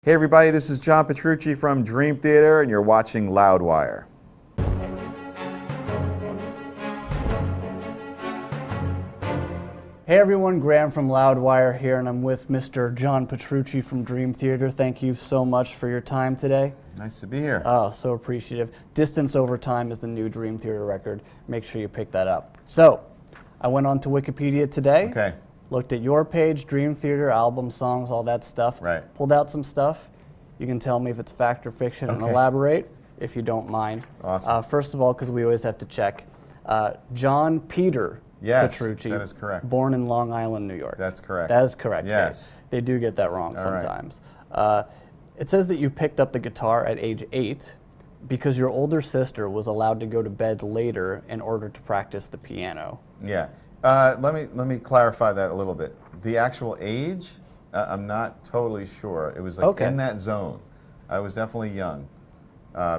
Hey everybody, this is John Petrucci from Dream Theater and you're watching Loudwire. Hey everyone, Graham from Loudwire here, and I'm with Mr. John Petrucci from Dream Theater. Thank you so much for your time today. Nice to be here. Oh, so appreciative. Distance Over Time is the new Dream Theater record. Make sure you pick that up. So, I went on to Wikipedia today. Okay. Looked at your page, Dream Theater, album, songs, all that stuff. Right. Pulled out some stuff. You can tell me if it's fact or fiction and elaborate, if you don't mind. Awesome. First of all, because we always have to check, John Peter Petrucci. That is correct. Born in Long Island, New York. That's correct. That is correct. Yes. They do get that wrong All sometimes. It says that you picked up the guitar at age 8 because your older sister was allowed to go to bed later in order to practice the piano. Yeah. Let me clarify that a little bit. The actual age, I'm not totally sure. It was like in that zone. I was definitely young,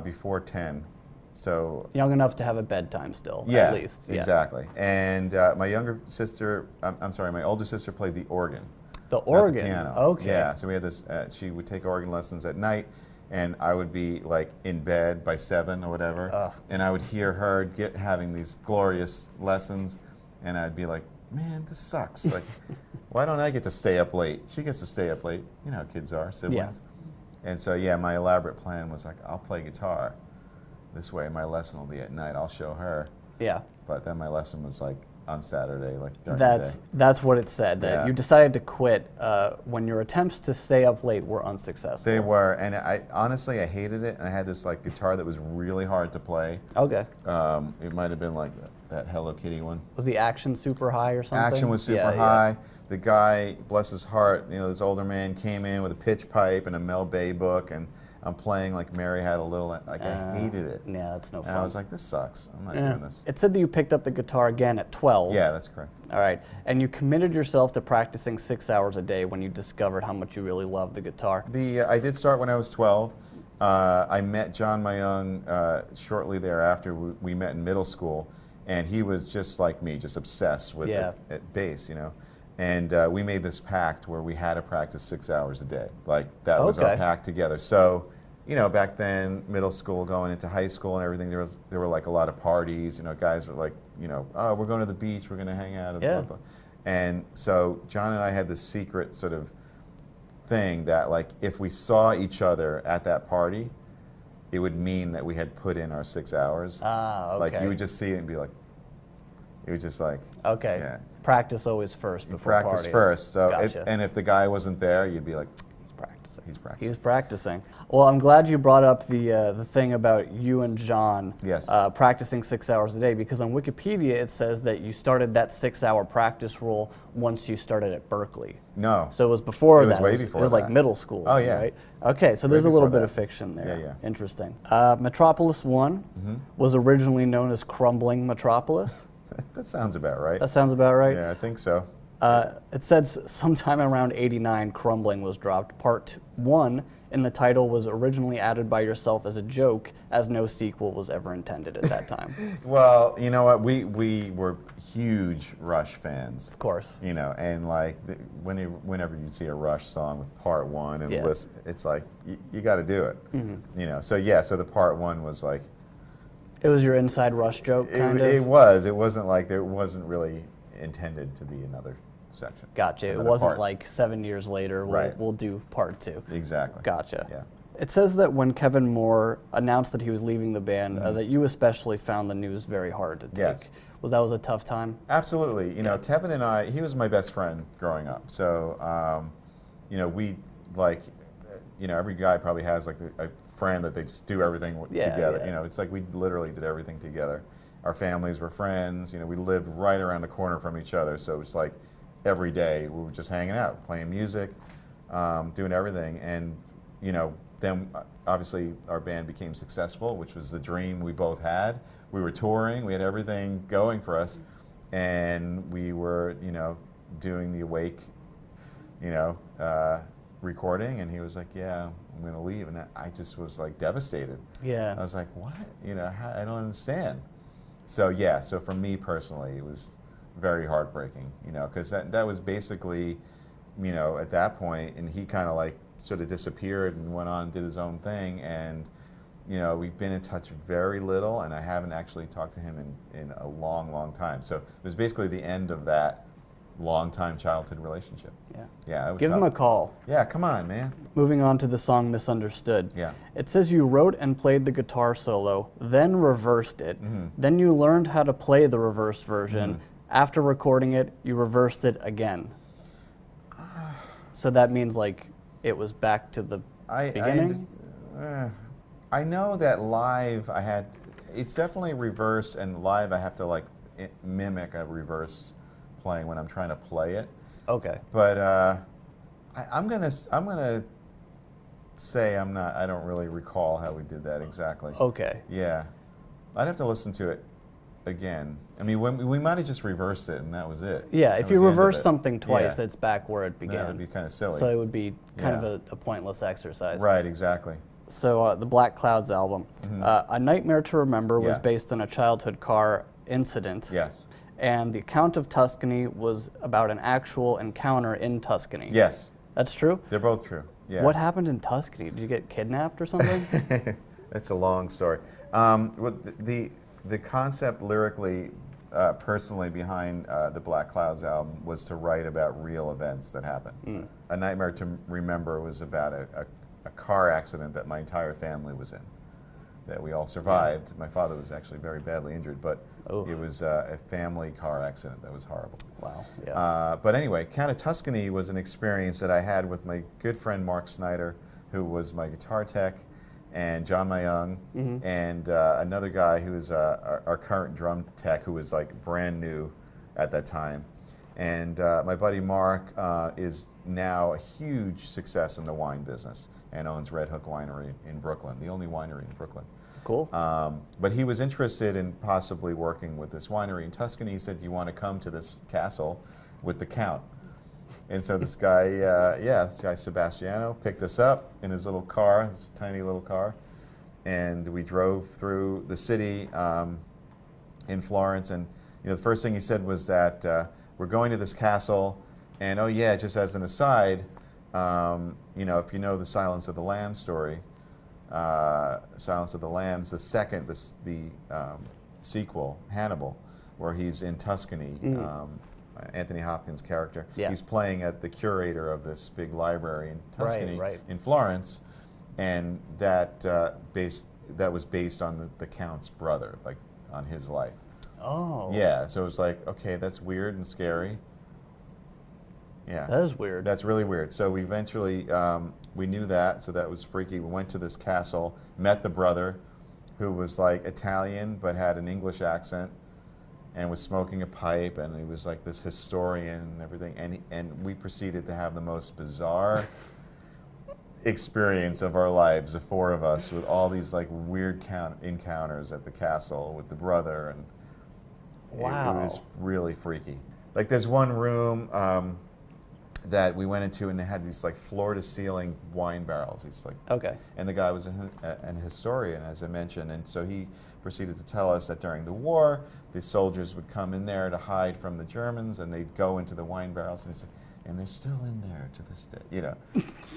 before 10. So young enough to have a bedtime still, yeah, at least. Yeah, exactly. And my younger sister, my older sister played the organ. The organ? Not the piano. Okay. Yeah, so we had this, she would take organ lessons at night, and I would be like in bed by 7 or whatever, and I would hear her having these glorious lessons, and I'd be like, man, this sucks. Like, why don't I get to stay up late? She gets to stay up late. You know how kids are, siblings. Yeah. And so, yeah, my elaborate plan was like, I'll play guitar. This way my lesson will be at night. I'll show her. Yeah. But then my lesson was like on Saturday, like during the day. That's what it said, that you decided to quit when your attempts to stay up late were unsuccessful. They were, and I honestly, I hated it. And I had this like guitar that was really hard to play. Okay. It might have been like that Hello Kitty one. Was the action super high or something? Action was super high. The guy, bless his heart, you know, this older man came in with a pitch pipe and a Mel Bay book, and I'm playing like Mary Had a Little, like I hated it. Yeah, that's no fun. And I was like, this sucks. I'm not doing this. It said that you picked up the guitar again at 12. Yeah, that's correct. All right. And you committed yourself to practicing 6 hours a day when you discovered how much you really loved the guitar. I did start when I was 12. I met John Mayung shortly thereafter. We met in middle school, and he was just like me, just obsessed with at bass, you know. And we made this pact where we had to practice 6 hours a day. Like, that was our pact together. So, you know, back then, middle school, going into high school and everything, there were like a lot of parties. You know, guys were like, you know, oh, we're going to the beach, we're going to hang out. Blah, blah. And so John and I had this secret sort of thing that, like, if we saw each other at that party, it would mean that we had put in our 6 hours. Like, you would just see it and be like, it was just like, yeah. Practice always first before practice partying. First. So, Gotcha. and if the guy wasn't there, you'd be like, he's practicing. He's practicing. He's practicing. Well, I'm glad you brought up the thing about you and John practicing 6 hours a day, because on Wikipedia it says that you started that 6 hour practice rule once you started at Berkeley. No. So it was before that. It was way before that. It was like middle school. Oh, yeah. Right? Okay, so there's a little bit of fiction there. Yeah. Interesting. Metropolis 1 was originally known as Crumbling Metropolis. That sounds about right. That sounds about right? Yeah, I think so. It says sometime around 89, Crumbling was dropped. Part 1 in the title was originally added by yourself as a joke, as no sequel was ever intended at that time. Well, you know what? We were huge Rush fans. Of course. You know, and like whenever you see a Rush song with Part 1 and listen, it's like you got to do it. You know, so so the Part 1 was like. It was your inside Rush joke, kind of? It was. It wasn't like there wasn't really intended to be another section. Gotcha. It wasn't like 7 years later, we'll do Part 2. Exactly. Gotcha. Yeah. It says that when Kevin Moore announced that he was leaving the band, that you especially found the news very hard to take. Yes. Well, that was a tough time? Absolutely. You know, Kevin and I, he was my best friend growing up. So, you know, we like, you know, every guy probably has like a friend that they just do everything together. You know, it's like we literally did everything together. Our families were friends. You know, we lived right around the corner from each other. So it's like every day we were just hanging out, playing music, doing everything. And, you know, then obviously our band became successful, which was the dream we both had. We were touring. We had everything going for us. And we were, you know, doing the Awake, you know, recording, and he was like, yeah, I'm going to leave. And I just was like devastated. Yeah. I was like, what? You know, I don't understand. So yeah, so for me personally, it was very heartbreaking, you know, because that was basically, you know, at that point, and he kind of like sort of disappeared and went on and did his own thing. And we've been in touch very little, and I haven't actually talked to him in a long, long time. So it was basically the end of that long-time childhood relationship. Yeah. It was Give him a call. Yeah, come on, man. Moving on to the song Misunderstood. Yeah. It says you wrote and played the guitar solo, then reversed it. Then you learned how to play the reversed version. After recording it, you reversed it again. So that means like it was back to the beginning? I know that live it's definitely reverse, and live I have to like mimic a reverse playing when I'm trying to play it. Okay. But I'm gonna say I don't really recall how we did that exactly. Okay. Yeah, I'd have to listen to it again. I mean, we might have just reversed it and that was it. Yeah, if you reverse something twice, that's back where it began. That would be kind of silly. So it would be kind of a pointless exercise. Right, exactly. So the Black Clouds album, A Nightmare to Remember was based on a childhood car incident. Yes. And The Count of Tuscany was about an actual encounter in Tuscany. Yes. That's true? They're both true, yeah. What happened in Tuscany? Did you get kidnapped or something? It's a long story. The concept lyrically, personally, behind the Black Clouds album was to write about real events that happened. A Nightmare to Remember was about a car accident that my entire family was in, that we all survived. My father was actually very badly injured, but it was a family car accident that was horrible. Wow. Yeah. But anyway, Count of Tuscany was an experience that I had with my good friend Mark Snyder, who was my guitar tech, and John Mayung, and another guy who is our current drum tech, who was like brand new at that time. And my buddy Mark is now a huge success in the wine business and owns Red Hook Winery in Brooklyn, the only winery in Brooklyn. Cool. But he was interested in possibly working with this winery in Tuscany. He said, "Do you want to come to this castle with the Count?" And so this guy, Sebastiano, picked us up in his little car, his tiny little car, and we drove through the city in Florence. And the first thing he said was that we're going to this castle, and oh yeah, just as an aside, if you know the Silence of the Lambs story, Silence of the Lambs, the sequel, Hannibal, where he's in Tuscany. Anthony Hopkins' character. He's playing at the curator of this big library in Tuscany, in Florence, and that was based on the Count's brother, like on his life. Oh. Yeah, so it was like, okay, that's weird and scary. Yeah. That is weird. That's really weird. So we eventually, we knew that, so that was freaky. We went to this castle, met the brother, who was like Italian but had an English accent, and was smoking a pipe, and he was like this historian and everything, and we proceeded to have the most bizarre experience of our lives, the four of us, with all these like weird encounters at the castle with the brother, and wow. It was really freaky. Like there's one room that we went into, and they had these like floor-to-ceiling wine barrels. It's like, and the guy was an historian, as I mentioned, and so he proceeded to tell us that during the war, the soldiers would come in there to hide from the Germans, and they'd go into the wine barrels, and he said, and they're still in there to this day,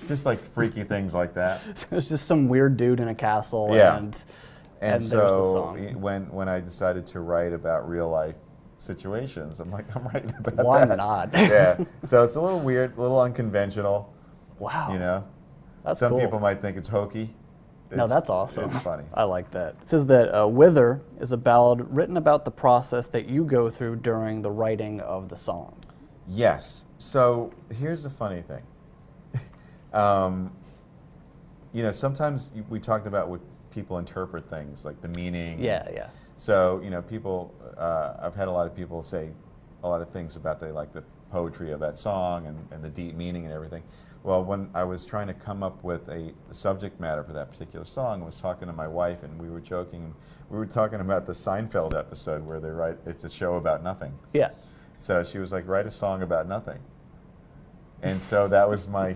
just like freaky things like that. It's just some weird dude in a castle, and so when I decided to write about real life situations, I'm like, I'm writing about that. Why not? Yeah. So it's a little weird, a little unconventional. Wow. That's Some cool. people might think it's hokey. No, that's awesome. It's funny. I like that. It says that Wither is a ballad written about the process that you go through during the writing of the song. Yes. So here's the funny thing. Sometimes we talked about what people interpret things, like the meaning. Yeah. So, people, I've had a lot of people say a lot of things about they like the poetry of that song and the deep meaning and everything. Well, when I was trying to come up with the subject matter for that particular song, I was talking to my wife, and we were joking. We were talking about the Seinfeld episode where it's a show about nothing. Yeah. So she was like, write a song about nothing. And so that was my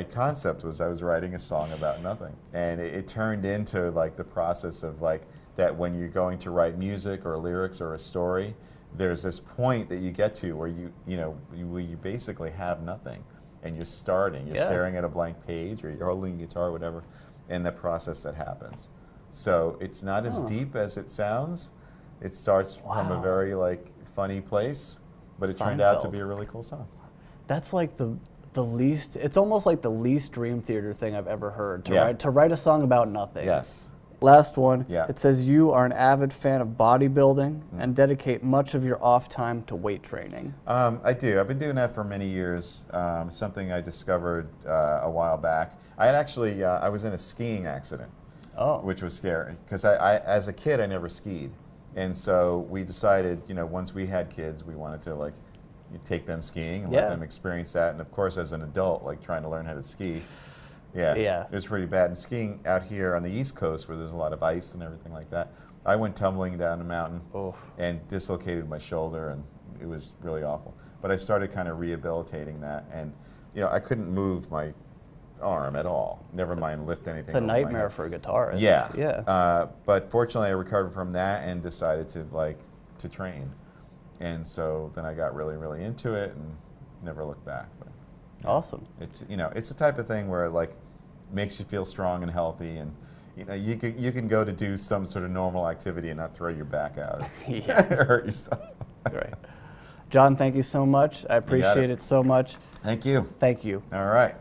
concept, was I was writing a song about nothing. And it turned into like the process of like that when you're going to write music or lyrics or a story, there's this point that you get to where you basically have nothing. and you're starting. You're staring at a blank page, or you're holding a guitar, or whatever, and the process that happens. So it's not as deep as it sounds. It starts from a very funny place, but it turned out to be a really cool song. That's like the least. It's almost like the least Dream Theater thing I've ever heard. To write a song about nothing. Yes. Last one. Yeah. It says you are an avid fan of bodybuilding and dedicate much of your off time to weight training. I do. I've been doing that for many years. Something I discovered a while back. I had actually I was in a skiing accident, which was scary because I as a kid I never skied, and so we decided once we had kids we wanted to take them skiing and let them experience that. And of course, as an adult, trying to learn how to ski. Yeah, it was pretty bad. And skiing out here on the East Coast, where there's a lot of ice and everything like that, I went tumbling down the mountain and dislocated my shoulder, and it was really awful. But I started kind of rehabilitating that, and I couldn't move my arm at all. Never mind lift anything. It's a nightmare for a guitarist. Yeah. But fortunately, I recovered from that and decided to train, and so then I got really, really into it and never looked back. But, awesome. It's it's the type of thing where it makes you feel strong and healthy, and you can go to do some sort of normal activity and not throw your back out or hurt yourself. Right. John, thank you so much. I appreciate it so much. Thank you. Thank you. All right.